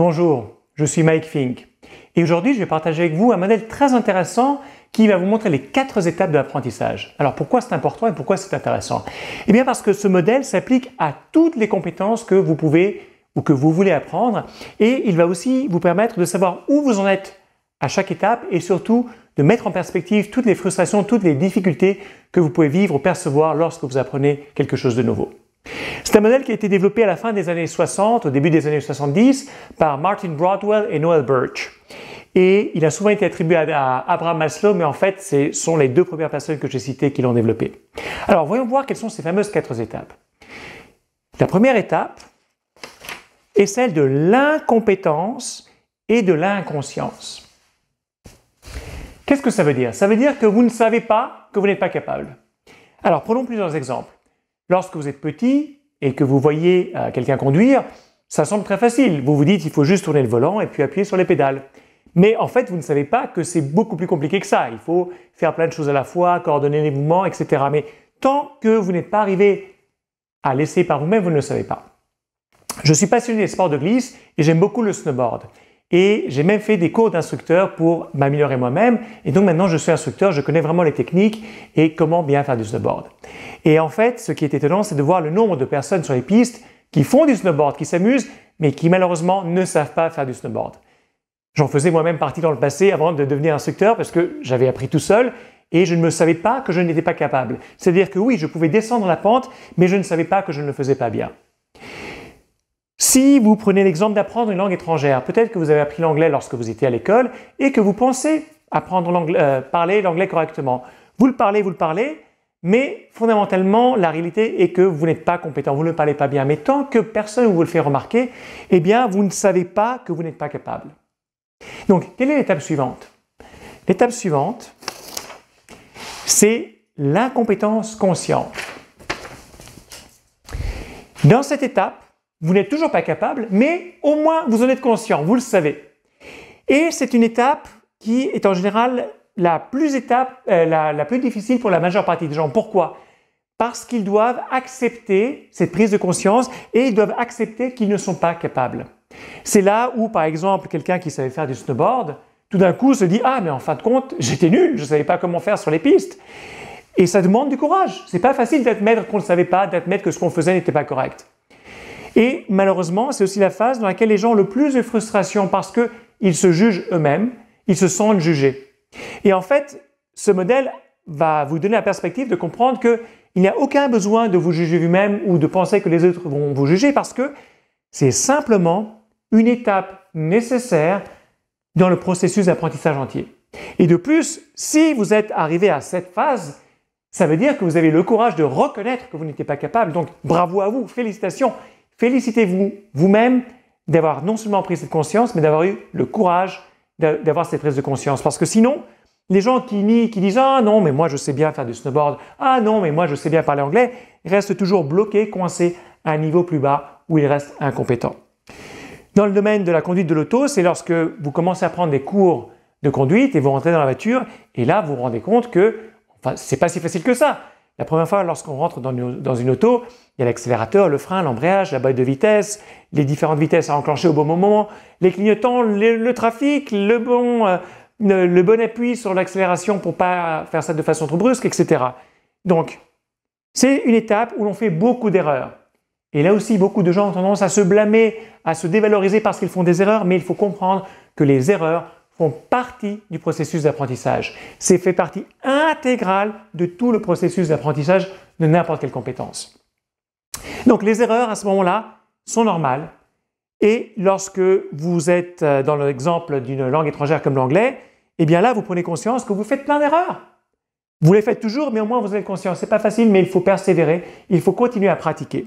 Bonjour, je suis Mike Fink et aujourd'hui je vais partager avec vous un modèle très intéressant qui va vous montrer les 4 étapes de l'apprentissage. Alors pourquoi c'est important et pourquoi c'est intéressant? Eh bien parce que ce modèle s'applique à toutes les compétences que vous pouvez ou que vous voulez apprendre et il va aussi vous permettre de savoir où vous en êtes à chaque étape et surtout de mettre en perspective toutes les frustrations, toutes les difficultés que vous pouvez vivre ou percevoir lorsque vous apprenez quelque chose de nouveau. C'est un modèle qui a été développé à la fin des années 60, au début des années 70, par Martin Broadwell et Noel Birch. Et il a souvent été attribué à Abraham Maslow, mais en fait, ce sont les 2 premières personnes que j'ai citées qui l'ont développé. Alors, voyons voir quelles sont ces fameuses 4 étapes. La première étape est celle de l'incompétence et de l'inconscience. Qu'est-ce que ça veut dire? Ça veut dire que vous ne savez pas que vous n'êtes pas capable. Alors, prenons plusieurs exemples. Lorsque vous êtes petit et que vous voyez quelqu'un conduire, ça semble très facile. Vous vous dites, il faut juste tourner le volant et puis appuyer sur les pédales. Mais en fait, vous ne savez pas que c'est beaucoup plus compliqué que ça. Il faut faire plein de choses à la fois, coordonner les mouvements, etc. Mais tant que vous n'êtes pas arrivé à l'essayer par vous-même, vous ne le savez pas. Je suis passionné des sports de glisse et j'aime beaucoup le snowboard. Et j'ai même fait des cours d'instructeur pour m'améliorer moi-même. Et donc maintenant, je suis instructeur, je connais vraiment les techniques et comment bien faire du snowboard. Et en fait, ce qui est étonnant, c'est de voir le nombre de personnes sur les pistes qui font du snowboard, qui s'amusent, mais qui malheureusement ne savent pas faire du snowboard. J'en faisais moi-même partie dans le passé avant de devenir instructeur parce que j'avais appris tout seul et je ne me savais pas que je n'étais pas capable. C'est-à-dire que oui, je pouvais descendre la pente, mais je ne savais pas que je ne le faisais pas bien. Si vous prenez l'exemple d'apprendre une langue étrangère, peut-être que vous avez appris l'anglais lorsque vous étiez à l'école et que vous pensez parler l'anglais correctement. Vous le parlez, mais fondamentalement, la réalité est que vous n'êtes pas compétent, vous ne le parlez pas bien. Mais tant que personne ne vous le fait remarquer, eh bien, vous ne savez pas que vous n'êtes pas capable. Donc, quelle est l'étape suivante? L'étape suivante, c'est l'incompétence consciente. Dans cette étape, vous n'êtes toujours pas capable, mais au moins vous en êtes conscient, vous le savez. Et c'est une étape qui est en général la plus difficile pour la majeure partie des gens. Pourquoi? Parce qu'ils doivent accepter cette prise de conscience et ils doivent accepter qu'ils ne sont pas capables. C'est là où, par exemple, quelqu'un qui savait faire du snowboard, tout d'un coup se dit « Ah, mais en fin de compte, j'étais nul, je ne savais pas comment faire sur les pistes. » Et ça demande du courage. C'est pas facile d'admettre qu'on ne savait pas, d'admettre que ce qu'on faisait n'était pas correct. Et malheureusement, c'est aussi la phase dans laquelle les gens ont le plus de frustration parce qu'ils se jugent eux-mêmes, ils se sentent jugés. Et en fait, ce modèle va vous donner la perspective de comprendre qu'il n'y a aucun besoin de vous juger vous-même ou de penser que les autres vont vous juger parce que c'est simplement une étape nécessaire dans le processus d'apprentissage entier. Et de plus, si vous êtes arrivé à cette phase, ça veut dire que vous avez le courage de reconnaître que vous n'étiez pas capable. Donc, bravo à vous, félicitations. Félicitez-vous vous-même d'avoir non seulement pris cette conscience, mais d'avoir eu le courage d'avoir cette prise de conscience. Parce que sinon, les gens qui nient, qui disent « Ah non, mais moi je sais bien faire du snowboard. Ah non, mais moi je sais bien parler anglais », ils restent toujours bloqués, coincés à un niveau plus bas où ils restent incompétents. Dans le domaine de la conduite de l'auto, c'est lorsque vous commencez à prendre des cours de conduite et vous rentrez dans la voiture et là vous vous rendez compte que c'est pas si facile que ça. La première fois, lorsqu'on rentre dans une auto, il y a l'accélérateur, le frein, l'embrayage, la boîte de vitesse, les différentes vitesses à enclencher au bon moment, les clignotants, le trafic, le bon appui sur l'accélération pour ne pas faire ça de façon trop brusque, etc. Donc, c'est une étape où l'on fait beaucoup d'erreurs. Et là aussi, beaucoup de gens ont tendance à se blâmer, à se dévaloriser parce qu'ils font des erreurs, mais il faut comprendre que les erreurs font partie du processus d'apprentissage. C'est fait partie intégrale de tout le processus d'apprentissage de n'importe quelle compétence. Donc les erreurs à ce moment-là sont normales et lorsque vous êtes dans l'exemple d'une langue étrangère comme l'anglais, eh bien là vous prenez conscience que vous faites plein d'erreurs. Vous les faites toujours, mais au moins vous êtes conscient. C'est pas facile, mais il faut persévérer, il faut continuer à pratiquer.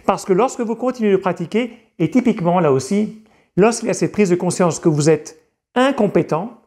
Parce que lorsque vous continuez de pratiquer, et typiquement là aussi, lorsqu'il y a cette prise de conscience que vous êtes incompétent,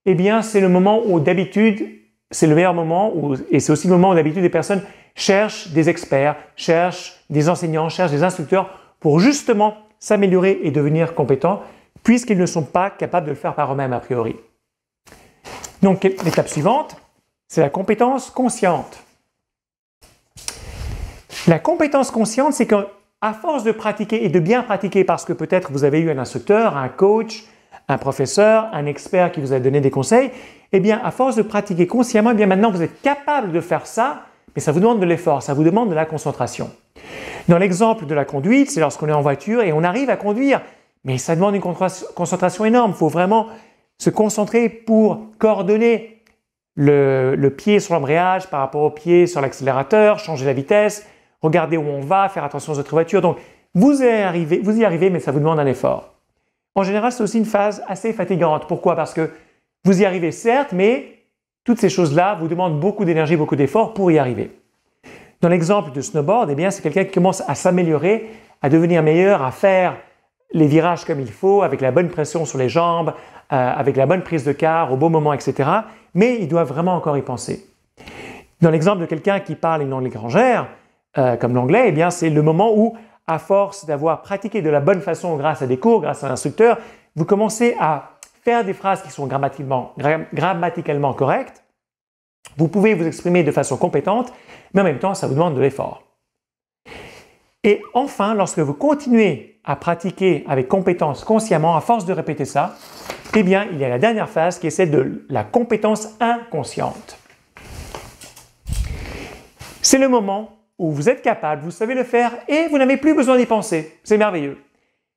eh bien c'est le moment où d'habitude, c'est le meilleur moment, et c'est aussi le moment où d'habitude des personnes cherchent des experts, cherchent des enseignants, cherchent des instructeurs pour justement s'améliorer et devenir compétents, puisqu'ils ne sont pas capables de le faire par eux-mêmes a priori. Donc l'étape suivante, c'est la compétence consciente. La compétence consciente, c'est qu'à à force de pratiquer et de bien pratiquer, parce que peut-être vous avez eu un instructeur, un coach, un professeur, un expert qui vous a donné des conseils, eh bien, à force de pratiquer consciemment, eh bien, maintenant vous êtes capable de faire ça, mais ça vous demande de l'effort, ça vous demande de la concentration. Dans l'exemple de la conduite, c'est lorsqu'on est en voiture et on arrive à conduire, mais ça demande une concentration énorme. Il faut vraiment se concentrer pour coordonner le pied sur l'embrayage par rapport au pied sur l'accélérateur, changer la vitesse, regarder où on va, faire attention aux autres voitures. Donc, vous y arrivez, mais ça vous demande un effort. En général, c'est aussi une phase assez fatigante. Pourquoi? Parce que vous y arrivez certes, mais toutes ces choses-là vous demandent beaucoup d'énergie, beaucoup d'efforts pour y arriver. Dans l'exemple de snowboard, eh bien, c'est quelqu'un qui commence à s'améliorer, à devenir meilleur, à faire les virages comme il faut, avec la bonne pression sur les jambes, avec la bonne prise de quart, au bon moment, etc. Mais il doit vraiment encore y penser. Dans l'exemple de quelqu'un qui parle une langue étrangère, comme l'anglais, eh bien, c'est le moment où, à force d'avoir pratiqué de la bonne façon grâce à des cours, grâce à un instructeur, vous commencez à faire des phrases qui sont grammaticalement correctes. Vous pouvez vous exprimer de façon compétente, mais en même temps, ça vous demande de l'effort. Et enfin, lorsque vous continuez à pratiquer avec compétence consciemment, à force de répéter ça, eh bien, il y a la dernière phase qui est celle de la compétence inconsciente. C'est le moment où vous êtes capable, vous savez le faire et vous n'avez plus besoin d'y penser. C'est merveilleux.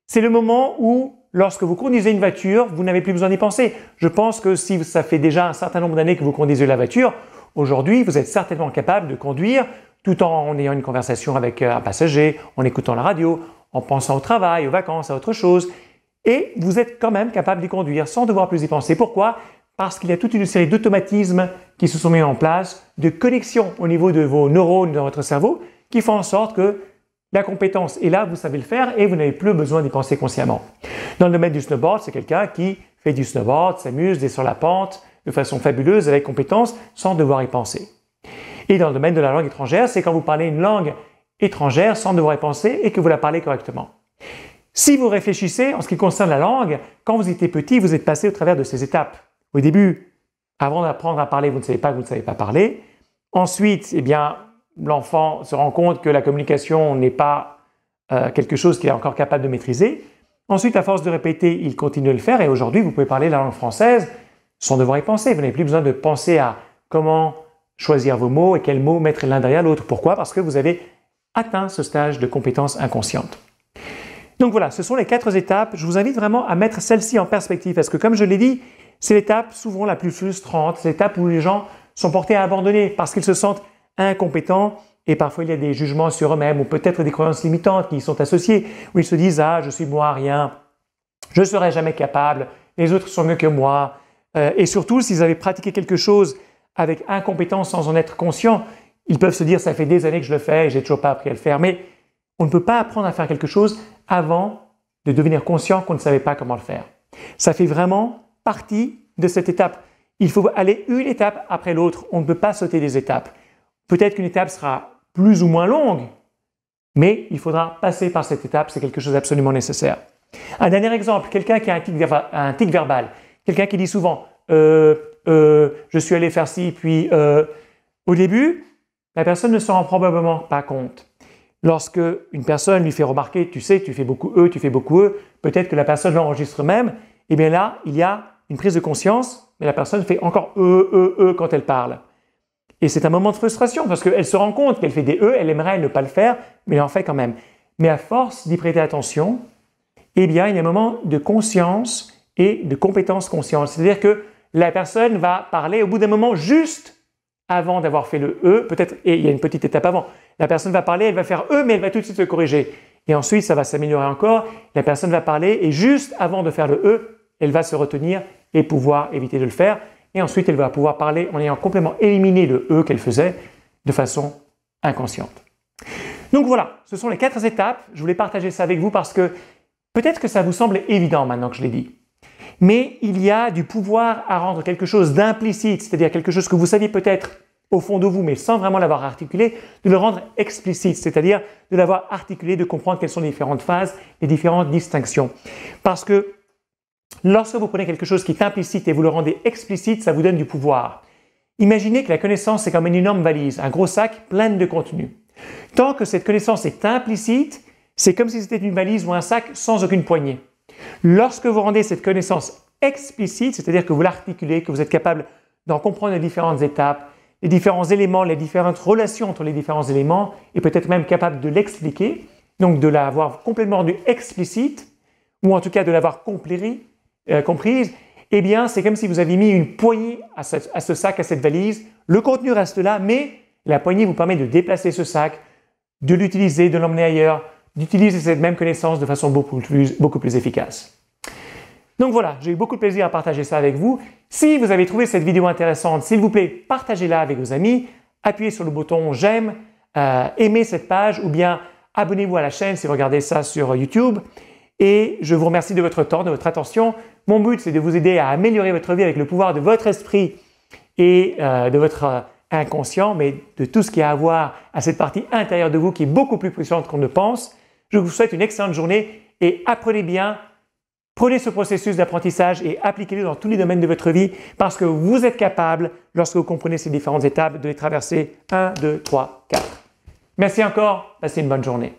C'est le moment où, lorsque vous conduisez une voiture, vous n'avez plus besoin d'y penser. Je pense que si ça fait déjà un certain nombre d'années que vous conduisez la voiture, aujourd'hui, vous êtes certainement capable de conduire tout en ayant une conversation avec un passager, en écoutant la radio, en pensant au travail, aux vacances, à autre chose. Et vous êtes quand même capable d'y conduire sans devoir plus y penser. Pourquoi? Parce qu'il y a toute une série d'automatismes qui se sont mis en place, de connexions au niveau de vos neurones dans votre cerveau, qui font en sorte que la compétence est là, vous savez le faire et vous n'avez plus besoin d'y penser consciemment. Dans le domaine du snowboard, c'est quelqu'un qui fait du snowboard, s'amuse, descend la pente de façon fabuleuse avec compétence sans devoir y penser. Et dans le domaine de la langue étrangère, c'est quand vous parlez une langue étrangère sans devoir y penser et que vous la parlez correctement. Si vous réfléchissez en ce qui concerne la langue, quand vous étiez petit, vous êtes passé au travers de ces étapes. Au début, avant d'apprendre à parler, vous ne savez pas que vous ne savez pas parler. Ensuite, eh bien, l'enfant se rend compte que la communication n'est pas quelque chose qu'il est encore capable de maîtriser. Ensuite, à force de répéter, il continue de le faire et aujourd'hui, vous pouvez parler la langue française sans devoir y penser. Vous n'avez plus besoin de penser à comment choisir vos mots et quels mots mettre l'un derrière l'autre. Pourquoi? Parce que vous avez atteint ce stage de compétence inconsciente. Donc voilà, ce sont les 4 étapes. Je vous invite vraiment à mettre celle-ci en perspective parce que comme je l'ai dit, c'est l'étape souvent la plus frustrante, c'est l'étape où les gens sont portés à abandonner parce qu'ils se sentent incompétents et parfois il y a des jugements sur eux-mêmes ou peut-être des croyances limitantes qui y sont associées où ils se disent « Ah, je suis moi, rien, je ne serai jamais capable, les autres sont mieux que moi ». Et surtout, s'ils avaient pratiqué quelque chose avec incompétence sans en être conscient, ils peuvent se dire « ça fait des années que je le fais et j'ai toujours pas appris à le faire ». Mais on ne peut pas apprendre à faire quelque chose avant de devenir conscient qu'on ne savait pas comment le faire. Ça fait vraiment partie de cette étape. Il faut aller une étape après l'autre. On ne peut pas sauter des étapes. Peut-être qu'une étape sera plus ou moins longue, mais il faudra passer par cette étape. C'est quelque chose d'absolument nécessaire. Un dernier exemple, quelqu'un qui a un tic verbal. Quelqu'un qui dit souvent je suis allé faire ci, puis au début, la personne ne s'en rend probablement pas compte. Lorsque une personne lui fait remarquer, tu sais, tu fais beaucoup tu fais beaucoup peut-être que la personne l'enregistre même, et bien là, il y a une prise de conscience, mais la personne fait encore quand elle parle. Et c'est un moment de frustration parce qu'elle se rend compte qu'elle fait des elle aimerait ne pas le faire, mais elle en fait quand même. Mais à force d'y prêter attention, eh bien, il y a un moment de conscience et de compétence consciente. C'est-à-dire que la personne va parler au bout d'un moment juste avant d'avoir fait le peut-être, et il y a une petite étape avant. La personne va parler, elle va faire mais elle va tout de suite se corriger. Et ensuite, ça va s'améliorer encore. La personne va parler et juste avant de faire le elle va se retenir et pouvoir éviter de le faire. Et ensuite, elle va pouvoir parler en ayant complètement éliminé le qu'elle faisait de façon inconsciente. Donc voilà, ce sont les 4 étapes. Je voulais partager ça avec vous parce que peut-être que ça vous semble évident maintenant que je l'ai dit. Mais il y a du pouvoir à rendre quelque chose d'implicite, c'est-à-dire quelque chose que vous saviez peut-être au fond de vous, mais sans vraiment l'avoir articulé, de le rendre explicite, c'est-à-dire de l'avoir articulé, de comprendre quelles sont les différentes phases, les différentes distinctions. Parce que lorsque vous prenez quelque chose qui est implicite et vous le rendez explicite, ça vous donne du pouvoir. Imaginez que la connaissance c'est comme une énorme valise, un gros sac plein de contenu. Tant que cette connaissance est implicite, C'est comme si c'était une valise ou un sac sans aucune poignée. Lorsque vous rendez cette connaissance explicite, c'est-à-dire que vous l'articulez, que vous êtes capable d'en comprendre les différentes étapes, les différents éléments, les différentes relations entre les différents éléments, et peut-être même capable de l'expliquer, donc de l'avoir complètement rendue explicite, ou en tout cas de l'avoir comprise, eh bien c'est comme si vous aviez mis une poignée à ce sac, à cette valise. Le contenu reste là, mais la poignée vous permet de déplacer ce sac, de l'utiliser, de l'emmener ailleurs, d'utiliser cette même connaissance de façon beaucoup plus efficace. Donc voilà, j'ai eu beaucoup de plaisir à partager ça avec vous. Si vous avez trouvé cette vidéo intéressante, s'il vous plaît, partagez-la avec vos amis, appuyez sur le bouton j'aime, aimez cette page ou bien abonnez-vous à la chaîne si vous regardez ça sur YouTube. Et je vous remercie de votre temps, de votre attention. Mon but, c'est de vous aider à améliorer votre vie avec le pouvoir de votre esprit et de votre inconscient, mais de tout ce qui a à voir à cette partie intérieure de vous qui est beaucoup plus puissante qu'on ne pense. Je vous souhaite une excellente journée et apprenez bien. Prenez ce processus d'apprentissage et appliquez-le dans tous les domaines de votre vie parce que vous êtes capable, lorsque vous comprenez ces différentes étapes, de les traverser 1, 2, 3, 4. Merci encore, passez une bonne journée.